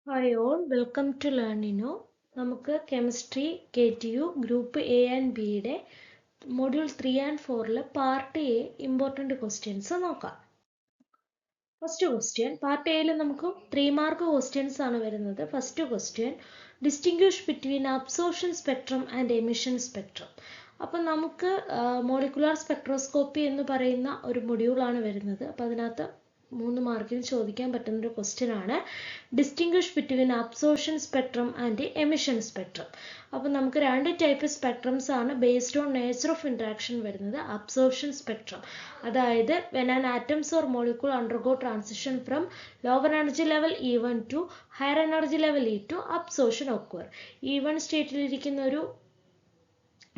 Hi all, welcome to Learnino. നമുക്ക് chemistry KTU group A and ബിയുടെ module 3 and 4 part A important questions നോക്കാം. First question part എയിൽ നമുക്ക് 3 mark questions ആണ് വരുന്നത്. First question distinguish between absorption spectrum and emission spectrum. അപ്പം നമുക്ക് molecular spectroscopy എന്ന് പറയുന്ന ഒരു മൊഡ്യൂളാണ് വരുന്നത്. അപ്പോൾ അതിനകത്ത് 3 മാർക്കിന് ചോദിക്കാൻ പറ്റുന്ന ഒരു ക്വസ്റ്റ്യൻ ആണ് distinguish between absorption spectrum and emission spectrum. അപ്പോൾ നമുക്ക് രണ്ട് ടൈപ്പ് സ്പെക്ട്രംസ് ആണ് based on nature of interaction വരുന്നത്. അബ്സോർപ്ഷൻ സ്പെക്ട്രം, അതായത് when an atoms or molecule undergo transition from lower energy level E1 to higher energy level E2, absorption occur. E1 സ്റ്റേറ്റിലിരിക്കുന്ന ഒരു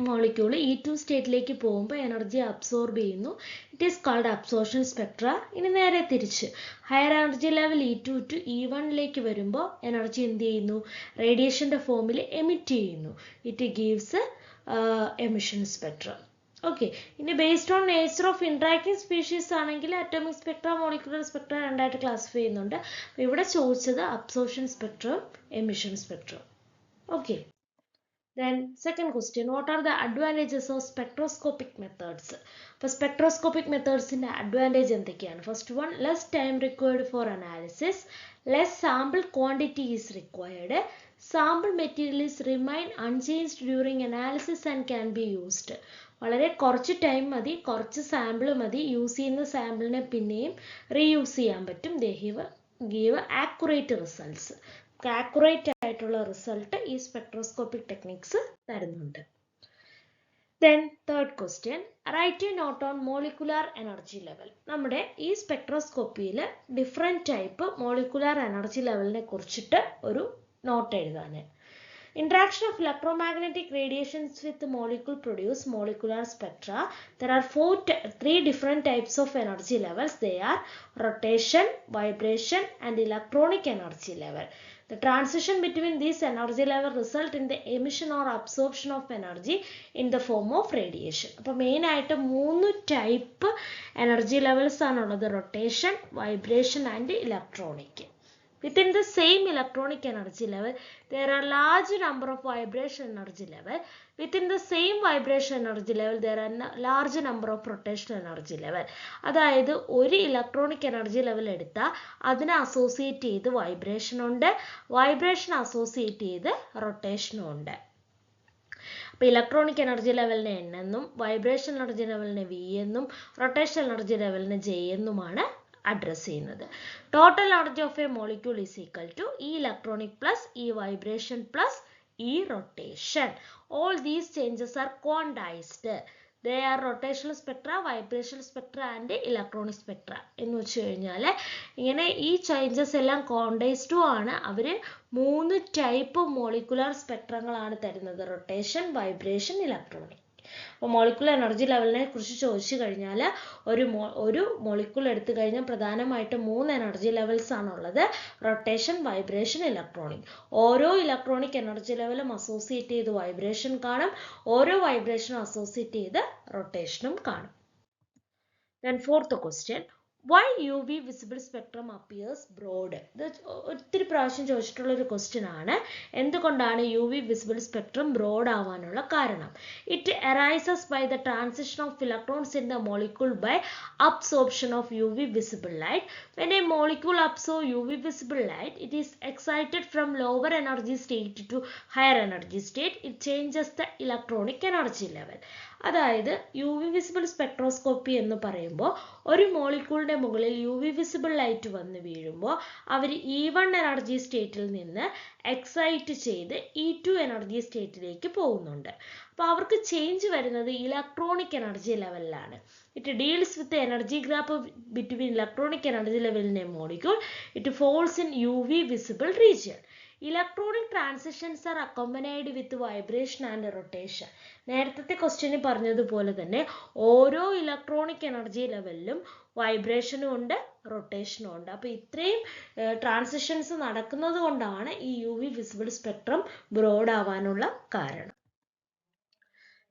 molecule E2 സ്റ്റേറ്റിലേക്ക് പോകുമ്പോൾ എനർജി അബ്സോർബ് ചെയ്യുന്നു. It is called absorption spectra. ഇനി നേരെ തിരിച്ച് higher energy level E2 to E1ലേക്ക് വരുമ്പോൾ എനർജി എന്ത് ചെയ്യുന്നു? റേഡിയേഷൻ്റെ ഫോമിൽ എമിറ്റ് ചെയ്യുന്നു. It gives emission spectrum. Okay, ഇനി based on nature of interacting species ആണെങ്കിൽ അറ്റോമിക് സ്പെക്ട്ര മോളിക്കുലർ സ്പെക്ട്ര രണ്ടായിട്ട് ക്ലാസിഫൈ ചെയ്യുന്നുണ്ട്. ഇവിടെ ചോദിച്ചത് absorption spectrum, emission spectrum. Okay. Then second question, what are the advantages of spectroscopic methods? For spectroscopic methods in advantage എന്തൊക്കെയാണ്? First one, less time required for analysis, less sample quantity is required, sample materials remain unchanged during analysis and can be used. വളരെ കുറച്ച് time മതി, കുറച്ച് sample മതി, use ചെയ്യുന്ന സാമ്പിളിനെ പിന്നെയും reuse ചെയ്യാൻ പറ്റും. They give accurate results. Accurate ആയിട്ടുള്ള റിസൾട്ട് ഈ സ്പെക്ട്രോസ്കോപ്പിക് ടെക്നിക്സ് തരുന്നുണ്ട്. Then third question, write a note on molecular energy level. നമ്മുടെ ഈ സ്പെക്ട്രോസ്കോപ്പിയിൽ ഡിഫറെൻറ്റ് ടൈപ്പ് മോളിക്കുലാർ എനർജി ലെവലിനെ കുറിച്ചിട്ട് ഒരു നോട്ട് എഴുതാൻ. Interaction of electromagnetic radiations with the molecule produce molecular spectra. There are three different types of energy levels. They are rotation, vibration and electronic energy level. The transition between these energy levels result in the emission or absorption of energy in the form of radiation. അപ്പോൾ main ആയിട്ട് 3 type energy levels ആണുള്ളത്: rotation, vibration and electronic. Within the same electronic energy level, there are large number of vibration energy level. Within the same vibration energy level, there are large number of rotational energy level. അതായത് ഒരു electronic energy level എടുത്താൽ അതിനെ associate ചെയ്ത് vibration ഉണ്ട്, vibration associate ചെയ്ത് റൊട്ടേഷനും ഉണ്ട്. അപ്പോൾ ഇലക്ട്രോണിക് എനർജി ലെവലിനെ N എന്നും വൈബ്രേഷൻ എനർജി ലെവലിനെ V എന്നും റൊട്ടേഷണൽ എനർജി ലെവലിനെ J എന്നുമാണ് അഡ്രസ് ചെയ്യുന്നത്. Total energy of a molecule is equal to E electronic plus E vibration plus E rotation. All these changes are quantised. They are rotational spectra, vibrational spectra and electronic spectra എന്ന് വെച്ച് കഴിഞ്ഞാൽ ഇങ്ങനെ ഈ changes എല്ലാം ക്വാണ്ടൈസ്ഡും ആണ്. അവർ 3 type molecular സ്പെക്ട്രങ്ങളാണ് തരുന്നത്: rotation, vibration, electronic. അപ്പോൾ molecular energy ലെവലിനെ കുറിച്ച് ചോദിച്ചു കഴിഞ്ഞാൽ ഒരു മോളിക്യൂൾ എടുത്തു കഴിഞ്ഞാൽ പ്രധാനമായിട്ടും 3 എനർജി ലെവൽസ് ആണുള്ളത്: റൊട്ടേഷൻ, വൈബ്രേഷൻ, ഇലക്ട്രോണിക്. ഓരോ ഇലക്ട്രോണിക് എനർജി ലെവലും അസോസിയേറ്റ് ചെയ്ത് വൈബ്രേഷൻ കാണും, ഓരോ വൈബ്രേഷനും അസോസിയേറ്റ് ചെയ്ത് റൊട്ടേഷനും കാണും. Then fourth question, why UV visible spectrum appears broad? ഇത് ഒത്തിരി പ്രാവശ്യം ചോദിച്ചിട്ടുള്ള ഒരു ക്വസ്റ്റ്യൻ ആണ്. എന്തുകൊണ്ടാണ് UV visible spectrum broad ആവാനുള്ള കാരണം? It arises by the transition of electrons in the molecule by absorption of UV visible light. When a molecule absorbs UV visible light, it is excited from lower energy state to higher energy state. It changes the electronic energy level. അതായത് U V visible spectroscopy എന്ന് പറയുമ്പോൾ ഒരു മോളിക്യൂളിൻ്റെ മുകളിൽ U V visible light വന്ന് വീഴുമ്പോൾ അവർ E1 energy സ്റ്റേറ്റിൽ നിന്ന് excite ചെയ്ത് E2 എനർജി സ്റ്റേറ്റിലേക്ക് പോകുന്നുണ്ട്. അപ്പോൾ അവർക്ക് ചേഞ്ച് വരുന്നത് ഇലക്ട്രോണിക് എനർജി ലെവലിലാണ്. It deals with energy gap between electronic energy level in a molecule. It falls in UV visible region. Electronic transitions are accompanied with vibration and rotation. നേരത്തെ ക്വസ്റ്റ്യനിൽ പറഞ്ഞതുപോലെ തന്നെ ഓരോ ഇലക്ട്രോണിക് എനർജി ലെവലിലും വൈബ്രേഷനും ഉണ്ട്, റൊട്ടേഷനും ഉണ്ട്. അപ്പോൾ ഇത്രയും ട്രാൻസിഷൻസ് നടക്കുന്നത് കൊണ്ടാണ് ഈ UV വിസിബിൾ സ്പെക്ട്രം ബ്രോഡ് ആവാനുള്ള കാരണം.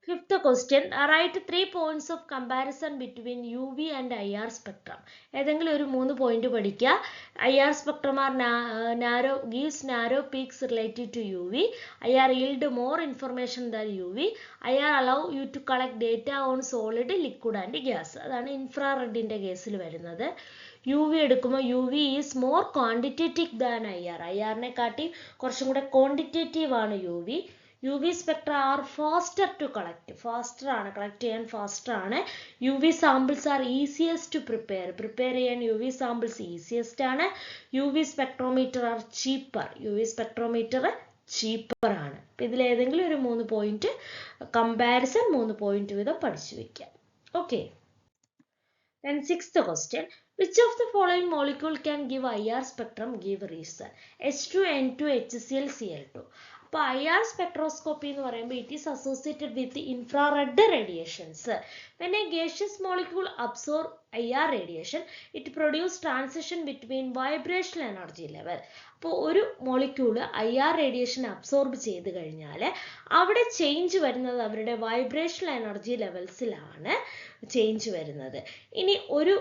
Fifth question, write 3 points of comparison between UV and IR spectrum. ഏതെങ്കിലും ഒരു 3 പോയിന്റ് പഠിക്കുക. IR spectrum gives narrow peaks related to UV. IR yield more information than UV. IR allow you to collect data on solid, liquid and gas. അതാണ് ഇൻഫ്രാറെഡിന്റെ കേസിൽ വരുന്നത്. UV എടുക്കുമ്പോൾ UV is more quantitative than IR. IR-നെ കാട്ടി കുറച്ചും കൂടെ quantitative ആണ് UV. UV spectra are faster to collect. Faster ആണ്, collect ചെയ്യാൻ faster ആണ്. UV samples are easiest to prepare. Prepare ചെയ്യാൻ UV samples easiest ആണ്. UV spectrometer are cheaper. UV spectrometer cheaper ആണ്. അപ്പോൾ ഇതിൽ ഏതെങ്കിലും ഒരു 3 പോയിന്റ് കമ്പാരിസൺ 3 പോയിന്റ് വീതം പഠിച്ചു വെക്കാം. Okay. Then sixth question, which of the following molecule can give IR spectrum? Give reason. H2N2 HCl Cl2. അപ്പോൾ IR spectroscopy എന്ന് പറയുമ്പോൾ it is associated with infrared radiations. When a gaseous molecule absorbs IR radiation, it produces transition between vibrational energy level. അപ്പോൾ ഒരു molecule IR radiation absorb ചെയ്ത് കഴിഞ്ഞാൽ അവിടെ change വരുന്നത് അവരുടെ വൈബ്രേഷണൽ എനർജി ലെവൽസിലാണ് ചേഞ്ച് വരുന്നത്. ഇനി ഒരു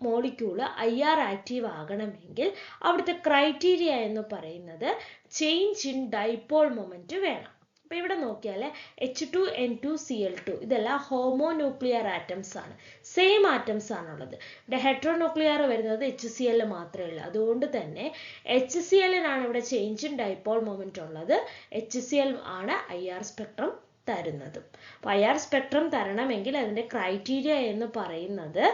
മോളിക്യൂൾ IR ആക്റ്റീവ് ആകണമെങ്കിൽ അവിടുത്തെ ക്രൈറ്റീരിയ എന്ന് പറയുന്നത് ചേഞ്ച് ഇൻ ഡൈപോൾ മൊമെന്റ് വേണം. അപ്പോൾ ഇവിടെ നോക്കിയാൽ H2N2Cl2 ഇതെല്ലാം ഹോമോന്യൂക്ലിയർ ആറ്റംസ് ആണ്, സെയിം ആറ്റംസ് ആണുള്ളത്. ഇവിടെ ഹെട്രോന്യൂക്ലിയർ വരുന്നത് HCl മാത്രമേ ഉള്ളൂ. അതുകൊണ്ട് തന്നെ HCl-നാണ് ഇവിടെ ചേഞ്ച് ഇൻ ഡൈപോൾ മൊമെന്റ് ഉള്ളത്. HCl ആണ് IR സ്പെക്ട്രം തരുന്നത്. അപ്പോൾ IR സ്പെക്ട്രം തരണമെങ്കിൽ അതിൻ്റെ ക്രൈറ്റീരിയ എന്ന് പറയുന്നത്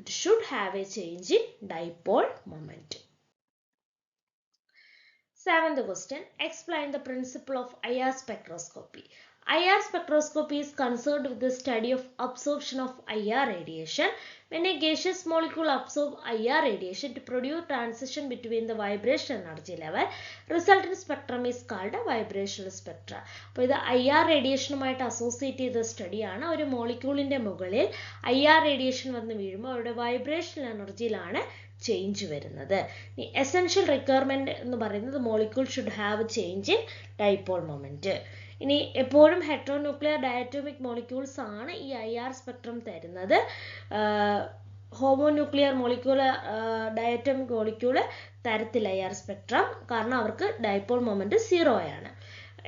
it should have a change in dipole moment. Seventh question, explain the principle of IR spectroscopy. IR spectroscopy is concerned with the study of absorption of IR radiation. When a gaseous molecule absorbs IR radiation to produce transition between the vibration energy level, resultant spectrum is called a vibrational spectra. അപ്പോൾ ഇത് IR റേഡിയേഷനുമായിട്ട് associate ചെയ്ത സ്റ്റഡിയാണ്. ഒരു മോളിക്യൂളിൻ്റെ മുകളിൽ IR radiation വന്ന് വീഴുമ്പോൾ അവരുടെ vibrational എനർജിയിലാണ് change വരുന്നത്. ഈ എസെൻഷ്യൽ റിക്വയർമെന്റ് എന്ന് പറയുന്നത് molecule should have change in dipole moment. ഇനി എപ്പോഴും ഹെട്രോന്യൂക്ലിയർ ഡയറ്റോമിക് മോളിക്യൂൾസ് ആണ് ഈ IR സ്പെക്ട്രം തരുന്നത്. ഹോമോന്യൂക്ലിയർ ഡയറ്റോമിക് മോളിക്യൂൾ തരത്തില്ല IR സ്പെക്ട്രം, കാരണം അവർക്ക് ഡൈപോൾ മൊമെന്റ് 0 ആണ്.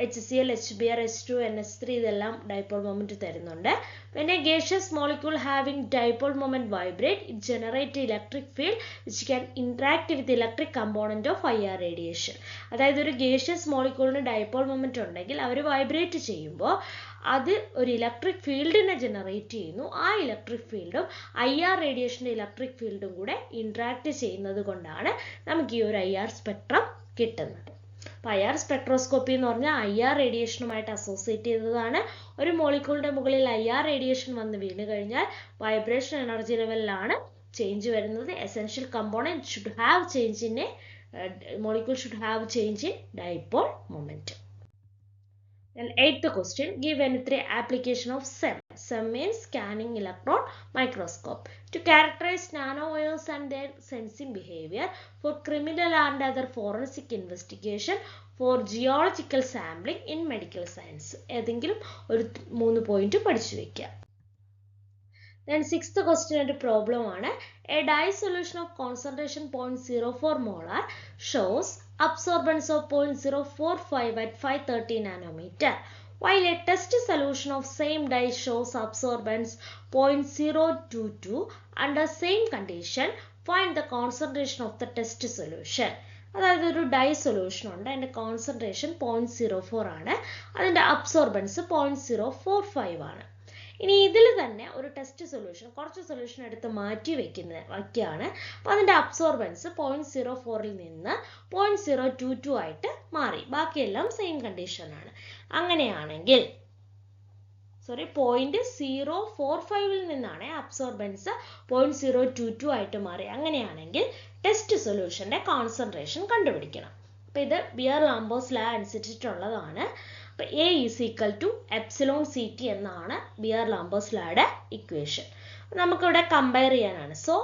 HCl, HBr, H2, NH3 ഇതെല്ലാം ഡൈപോൾ മൊമെന്റ് തരുന്നുണ്ട്. When a gaseous molecule having dipole moment vibrate, it generates electric field which can interact with the electric component of IR radiation. അതായത് ഒരു gaseous മോളിക്യൂളിന് dipole moment ഉണ്ടെങ്കിൽ അവർ vibrate ചെയ്യുമ്പോൾ അത് ഒരു electric ഫീൽഡിനെ generate ചെയ്യുന്നു. ആ ഇലക്ട്രിക് ഫീൽഡും IR റേഡിയേഷൻ്റെ ഇലക്ട്രിക് ഫീൽഡും കൂടെ ഇൻട്രാക്ട് ചെയ്യുന്നത് കൊണ്ടാണ് നമുക്ക് ഈ ഒരു IR സ്പെക്ട്രം കിട്ടുന്നത്. അപ്പോൾ IR സ്പെക്ട്രോസ്കോപ്പി എന്ന് പറഞ്ഞാൽ IR റേഡിയേഷനുമായിട്ട് അസോസിയേറ്റ് ചെയ്തതാണ്. ഒരു മോളിക്യൂളിൻ്റെ മുകളിൽ IR റേഡിയേഷൻ വന്ന് വീണ് കഴിഞ്ഞാൽ വൈബ്രേഷൻ എനർജി ലെവലിലാണ് ചേഞ്ച് വരുന്നത്. Essential component should have change in molecule should have change in dipole moment. Then eighth question, give any 3 application of SEM. SEM means scanning electron microscope. To characterize nanowires and their sensing behavior, for criminal and other forensic investigation, for geological sampling in medical science. ഏതെങ്കിലും ഒരു 3 point പഠിച്ചു വയ്ക്കുക. Then sixth question ഒരു problem ആണ്. A dye solution of concentration 0.04 molar shows absorbance of 0.045 at 530 nanometer, while a test solution of same dye shows absorbance 0.022. Under same condition, find the concentration of the test solution. അതായത് ഒരു dye solution ഉണ്ട്, അതിൻ്റെ concentration 0.04 ആണ്, അതിൻ്റെ absorbents 0.045 ആണ്. ഇനി ഇതിൽ തന്നെ ഒരു ടെസ്റ്റ് സൊല്യൂഷൻ, കുറച്ച് സൊല്യൂഷൻ എടുത്ത് മാറ്റി വയ്ക്കുകയാണ്. അപ്പോൾ അതിൻ്റെ അബ്സോർബൻസ് 0.04 നിന്ന് 0.022 ആയിട്ട് മാറി. ബാക്കിയെല്ലാം സെയിം കണ്ടീഷനാണ്. അങ്ങനെയാണെങ്കിൽ 0.045 നിന്നാണ് അബ്സോർബൻസ് 0.022 ആയിട്ട് മാറി. അങ്ങനെയാണെങ്കിൽ ടെസ്റ്റ് സൊല്യൂഷൻ്റെ കോൺസെൻട്രേഷൻ കണ്ടുപിടിക്കണം. അപ്പോൾ ഇത് ബിയർ-ലാംബേഴ്സ് ലോ അനുസരിച്ചിട്ടുള്ളതാണ്. അപ്പോൾ A is equal to epsilon CT എന്നാണ് ബിയർ-ലാംബേഴ്സ് ലോയുടെ ഇക്വേഷൻ. നമുക്കിവിടെ കമ്പയർ ചെയ്യാനാണ്. സോ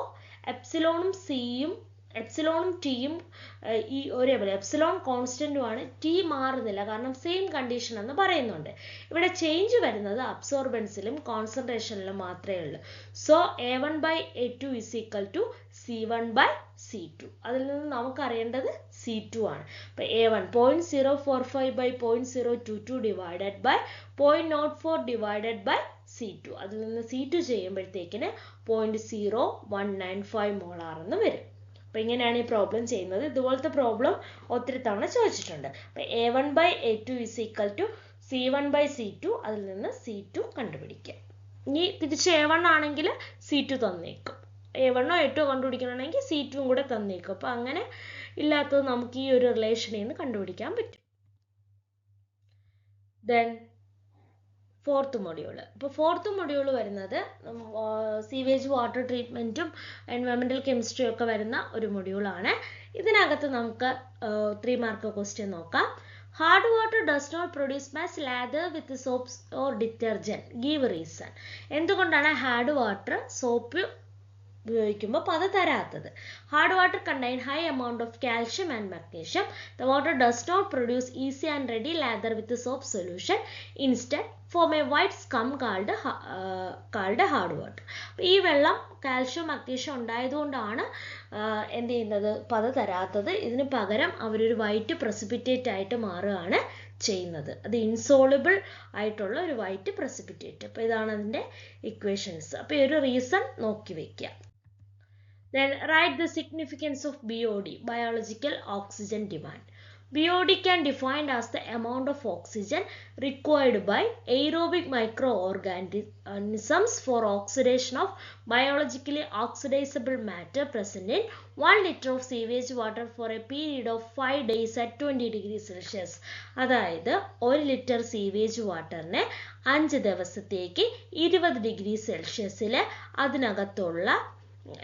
എപ്സിലോണും സിയും എപ്സിലോണും ടിയും ഈ ഒരേപോലെ, എപ്സിലോൺ കോൺസ്റ്റന്റുമാണ്, ടി മാറുന്നില്ല, കാരണം സെയിം കണ്ടീഷൻ എന്ന് പറയുന്നുണ്ട്. ഇവിടെ ചേഞ്ച് വരുന്നത് അബ്സോർബൻസിലും കോൺസെൻട്രേഷനിലും മാത്രമേ ഉള്ളൂ. So A1/A2 is equal to C1/C2. അതിൽ നിന്ന് നമുക്ക് അറിയേണ്ടത് C2 ആണ്. അപ്പോൾ A1 0.045/0.022 divided by 0.04 divided by C2. അതിൽ നിന്ന് C2 ചെയ്യുമ്പോഴത്തേക്കിന് 0.0195 മോളാർ എന്ന് വരും. അപ്പോൾ ഇങ്ങനെയാണ് ഈ പ്രോബ്ലം ചെയ്യുന്നത്. ഇതുപോലത്തെ പ്രോബ്ലം ഒത്തിരി തവണ ചോദിച്ചിട്ടുണ്ട്. അപ്പോൾ A1/A2 is equal to C1/C2. അതിൽ നിന്ന് C2 കണ്ടുപിടിക്കുക. ഇനി തിരിച്ച് A1 ആണെങ്കിൽ C2 തന്നേക്കും. A1 A2 കണ്ടുപിടിക്കണമെങ്കിൽ C2 കൂടെ തന്നേക്കും. അപ്പോൾ അങ്ങനെ ഇല്ലാത്തത് നമുക്ക് ഈ ഒരു റിലേഷനിൽ നിന്ന് കണ്ടുപിടിക്കാൻ പറ്റും. Then fourth module. അപ്പോൾ ഫോർത്ത് മൊഡ്യൂൾ വരുന്നത് സീവേജ് വാട്ടർ ട്രീറ്റ്മെൻറ്റും എൻവയോൺമെൻറ്റൽ കെമിസ്ട്രിയും ഒക്കെ വരുന്ന ഒരു മൊഡ്യൂളാണ്. ഇതിനകത്ത് നമുക്ക് 3 മാർക്ക് ക്വസ്റ്റ്യൻ നോക്കാം. Hard water does not produce mass lather with soaps or detergent, give reason. എന്തുകൊണ്ടാണ് ഹാർഡ് വാട്ടർ സോപ്പ് ഉപയോഗിക്കുമ്പോൾ പത തരാത്തത്? Hard water contain high amount of calcium and magnesium. The water does not produce easy and ready lather with soap solution. Instead foam A white scum called hard water. ഈ വെള്ളം calcium magnesium ഉണ്ടായതുകൊണ്ടാണ് എന്ത് ചെയ്യുന്നത്, പത തരാത്തത്. ഇതിന് പകരം അവരൊരു white precipitate ആയിട്ട് മാറുകയാണ് ചെയ്യുന്നത്. അത് ഇൻസോളിബിൾ ആയിട്ടുള്ള ഒരു വൈറ്റ് പ്രസിപ്പിറ്റേറ്റ്. അപ്പോൾ ഇതാണ് അതിൻ്റെ ഇക്വേഷൻസ്. അപ്പോൾ ഈ ഒരു റീസൺ നോക്കി വയ്ക്കുക. Then write the significance of BOD, biological oxygen demand. BOD can be defined as the amount of oxygen required by aerobic microorganisms for oxidation of biologically oxidizable matter present in 1 liter of sewage water for a period of 5 days at 20 degrees Celsius. അതായത് 1 litre sewage വാട്ടറിനെ 5 ദിവസത്തേക്ക് 20 degree സെൽഷ്യസിൽ അതിനകത്തുള്ള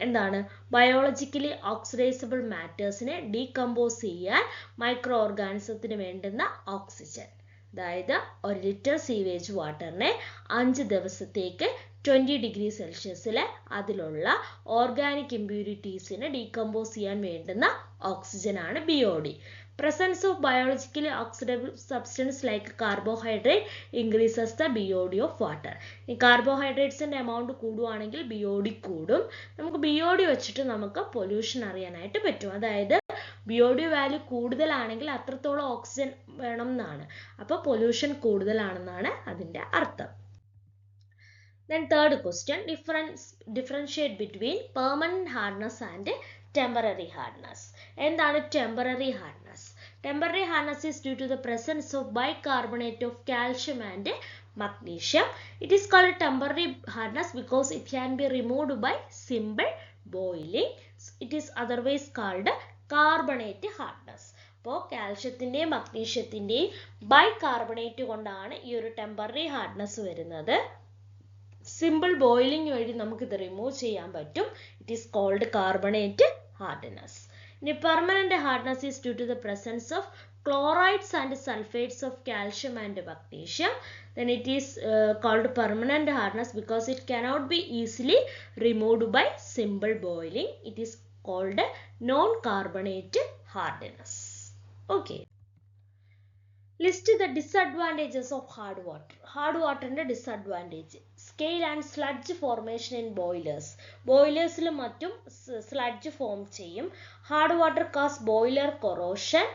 എന്താണ് biologically oxidisable മാറ്റേഴ്സിനെ decompose ചെയ്യാൻ micro ഓർഗാനിസത്തിന് വേണ്ടുന്ന oxygen. അതായത് 1 litre sewage വാട്ടറിനെ 5 ദിവസത്തേക്ക് 20 degree സെൽഷ്യസിൽ അതിലുള്ള organic ഇമ്പ്യൂരിറ്റീസിനെ decompose ചെയ്യാൻ വേണ്ടുന്ന ഓക്സിജനാണ് BOD. Presence of biologically oxidable substance like carbohydrate increases the BOD of water. ഈ കാർബോഹൈഡ്രേറ്റ്സിൻ്റെ എമൗണ്ട് കൂടുവാണെങ്കിൽ BOD കൂടും. നമുക്ക് BOD വെച്ചിട്ട് നമുക്ക് പൊല്യൂഷൻ അറിയാനായിട്ട് പറ്റും. അതായത് BOD വാല്യൂ കൂടുതലാണെങ്കിൽ അത്രത്തോളം ഓക്സിജൻ വേണം എന്നാണ്. അപ്പോൾ പൊല്യൂഷൻ കൂടുതലാണെന്നാണ് അതിൻ്റെ അർത്ഥം. Then third question, differentiate between permanent hardness and temporary hardness. എന്താണ് temporary hardness? Temporary hardness is due to the presence of bicarbonate of calcium and magnesium. It is called temporary hardness because it can be removed by simple boiling. It is otherwise called carbonate hardness. അപ്പോൾ കാൽഷ്യത്തിൻ്റെയും മഗ്നീഷ്യത്തിൻ്റെയും bicarbonate കൊണ്ടാണ് ഈ ഒരു temporary hardness വരുന്നത്. Simple boiling വഴി നമുക്കിത് remove ചെയ്യാൻ പറ്റും. It is called carbonate hardness. ഇനി permanent hardness is due to the presence of chlorides and sulfates of calcium and magnesium. Then it is called permanent hardness because it cannot be easily removed by simple boiling. It is called non-carbonate hardness. Okay. List the disadvantages of hard water. Hard water and disadvantage. Scale and sludge formation in boilers. Boilers il mattum sludge form cheyum. Hard water cause boiler corrosion.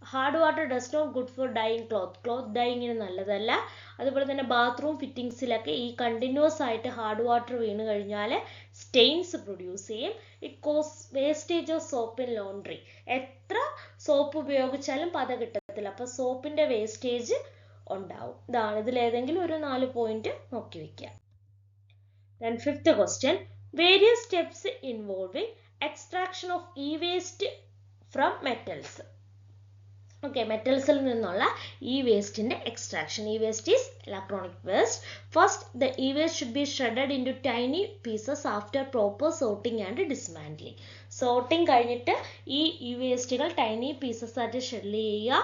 Hard water does not good for dyeing cloth ഡൈയിങ്ങിന് നല്ലതല്ല. അതുപോലെ തന്നെ bathroom ഫിറ്റിങ്സിലൊക്കെ ഈ continuous ആയിട്ട് hard water വീണ് കഴിഞ്ഞാൽ Staines produce ചെയ്യും. It cos wastage of soap in laundry. എത്ര സോപ്പ് ഉപയോഗിച്ചാലും പത കിട്ടത്തില്ല. അപ്പോൾ സോപ്പിൻ്റെ വേസ്റ്റേജ് ഉണ്ടാവും. ഇതാണ് ഇതിലേതെങ്കിലും ഒരു 4 പോയിന്റ് നോക്കി വയ്ക്കുക. Then fifth question, various steps involving extraction of e-waste from metals. Okay, മെറ്റൽസിൽ നിന്നുള്ള e-waste extraction. E-waste is electronic waste. First, the e-waste should be shredded into tiny pieces after proper sorting and dismantling. Sorting കഴിഞ്ഞിട്ട് ഈ e-wasteകൾ tiny pieces ആയിട്ട് ഷെഡിൽ ചെയ്യുക.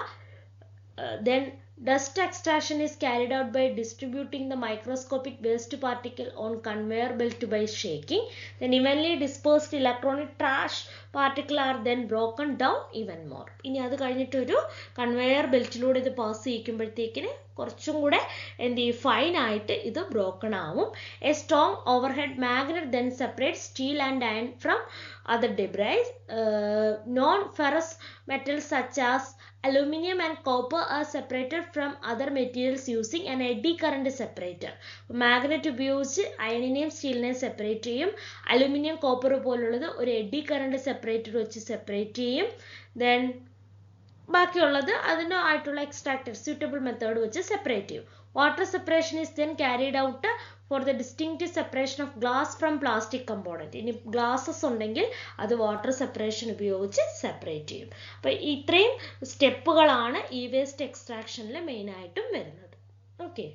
Then Dust extraction is carried out by distributing the microscopic waste particle on conveyor belt by shaking. Then evenly dispersed electronic trash particle are then broken down even more. ഇനി അത് കഴിഞ്ഞിട്ട് ഒരു conveyor ബെൽറ്റിലൂടെ ഇത് pass ചെയ്യിക്കുമ്പോഴത്തേക്കിന് കുറച്ചും കൂടെ എന്ത് ചെയ്യും, fine ആയിട്ട് ഇത് ബ്രോക്കൺ ആവും. A strong overhead magnet then separates steel and iron from other debris. Non-ferrous metals such as aluminum and copper are separated from other materials using an eddy current separator. Magnet ഉപയോഗിച്ച് അയണിനെയും സ്റ്റീലിനെയും separate ചെയ്യും. Aluminium, copper പോലുള്ളത് ഒരു AD current separator വെച്ച് separate ചെയ്യും. Then ബാക്കിയുള്ളത് അതിനായിട്ടുള്ള extracted suitable method വെച്ച് separate ചെയ്യും. Water separation is then carried out for the distinct separation of glass from plastic component. ഇനി ഗ്ലാസസ് ഉണ്ടെങ്കിൽ അത് വാട്ടർ സെപ്പറേഷൻ ഉപയോഗിച്ച് സെപ്പറേറ്റ് ചെയ്യും. അപ്പോൾ ഇത്രയും സ്റ്റെപ്പുകളാണ് ഈ വേസ്റ്റ് എക്സ്ട്രാക്ഷനിൽ മെയിനായിട്ടും വരുന്നത്. Okay.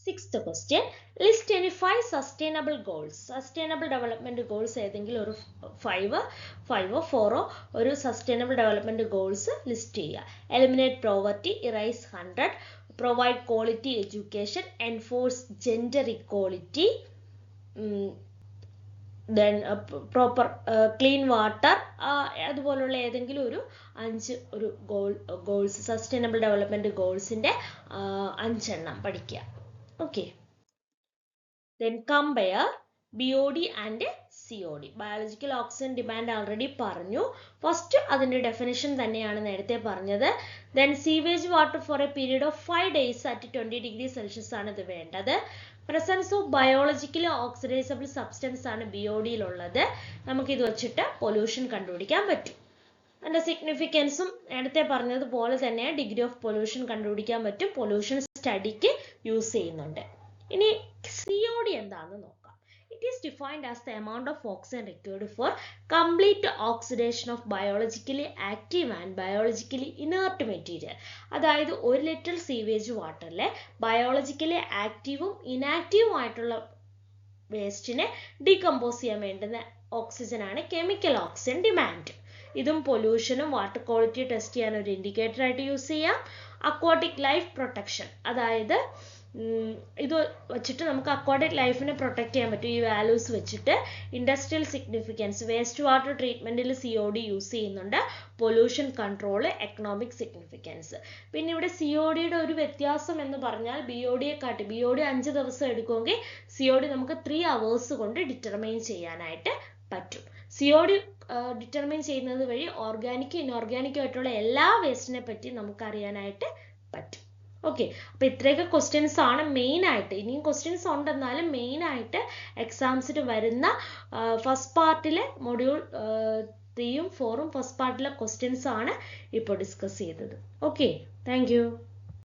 Sixth question, list any 5 sustainable goals. Sustainable development goals ഏതെങ്കിലും ഒരു 5 4 ഒരു sustainable development goals ലിസ്റ്റ് ചെയ്യുക. Eliminate poverty, erase 100, provide quality education, enforce gender equality, then proper clean water, അതുപോലുള്ള ഏതെങ്കിലും ഒരു 5 ഒരു ഗോൾസ് സസ്റ്റൈനബിൾ ഡെവലപ്മെന്റ് ഗോൾസിന്റെ 5 എണ്ണം പഠിക്കുക. Okay. Then compare BOD and COD. Biological oxygen demand already പറഞ്ഞു. ഫസ്റ്റ് അതിൻ്റെ definition തന്നെയാണ് നേരത്തെ പറഞ്ഞത്. Then sewage water for a period of 5 days at 20 degrees Celsius ആണ് ഇത് വേണ്ടത്. Presence of biologically oxidizable substance ആണ് BODയിലുള്ളത്. നമുക്കിത് വെച്ചിട്ട് പൊല്യൂഷൻ കണ്ടുപിടിക്കാൻ പറ്റും. അതിൻ്റെ സിഗ്നിഫിക്കൻസും നേരത്തെ പറഞ്ഞതുപോലെ തന്നെ ഡിഗ്രി ഓഫ് പൊല്യൂഷൻ കണ്ടുപിടിക്കാൻ പറ്റും. പൊല്യൂഷൻ സ്റ്റഡിക്ക് യൂസ് ചെയ്യുന്നുണ്ട്. ഇനി COD എന്താണെന്ന് നോക്കാം. It is defined as the amount of oxygen required for complete oxidation of biologically active and biologically inert material. അതായത് 1 ലിറ്റർ സീവേജ് വാട്ടറിലെ ബയോളജിക്കലി ആക്റ്റീവും ഇനാക്റ്റീവും ആയിട്ടുള്ള വേസ്റ്റിനെ ഡീകമ്പോസ് ചെയ്യാൻ വേണ്ടുന്ന ഓക്സിജനാണ് കെമിക്കൽ ഓക്സിജൻ ഡിമാൻഡ്. ഇതും പൊല്യൂഷനും വാട്ടർ ക്വാളിറ്റി ടെസ്റ്റ് ചെയ്യാൻ ഒരു ഇൻഡിക്കേറ്റർ ആയിട്ട് യൂസ് ചെയ്യാം. Aquatic life protection, അതായത് ഇത് വെച്ചിട്ട് നമുക്ക് അക്വാട്ടിക് ലൈഫിനെ പ്രൊട്ടക്ട് ചെയ്യാൻ പറ്റും. ഈ വാല്യൂസ് വെച്ചിട്ട് ഇൻഡസ്ട്രിയൽ സിഗ്നിഫിക്കൻസ്, വേസ്റ്റ് വാട്ടർ ട്രീറ്റ്മെന്റിൽ COD യൂസ് ചെയ്യുന്നുണ്ട്. Pollution control, economic significance. പിന്നെ ഇവിടെ CODയുടെ ഒരു വ്യത്യാസം എന്ന് പറഞ്ഞാൽ BODയെ കാട്ടി BOD 5 ദിവസം എടുക്കുമെങ്കിൽ COD നമുക്ക് 3 hours കൊണ്ട് ഡിറ്റർമൈൻ ചെയ്യാനായിട്ട് പറ്റും. COD ഡിറ്റർമൈൻ ചെയ്യുന്നത് വഴി ഓർഗാനിക്കും ഇൻഓർഗാനിക്കും ആയിട്ടുള്ള എല്ലാ വേസ്റ്റിനെ പറ്റി നമുക്ക് അറിയാനായിട്ട് പറ്റും. ഓക്കെ, അപ്പോൾ ഇത്രയൊക്കെ ക്വസ്റ്റ്യൻസ് ആണ് മെയിൻ ആയിട്ട്. ഇനിയും ക്വസ്റ്റ്യൻസ് ഉണ്ടെന്നാലും മെയിൻ ആയിട്ട് എക്സാംസിന് വരുന്ന ഫസ്റ്റ് പാർട്ടിലെ മൊഡ്യൂൾ 3ഉം 4ഉം ഫസ്റ്റ് പാർട്ടിലെ ക്വസ്റ്റ്യൻസ് ആണ് ഇപ്പോൾ ഡിസ്കസ് ചെയ്തത്. Okay, thank you.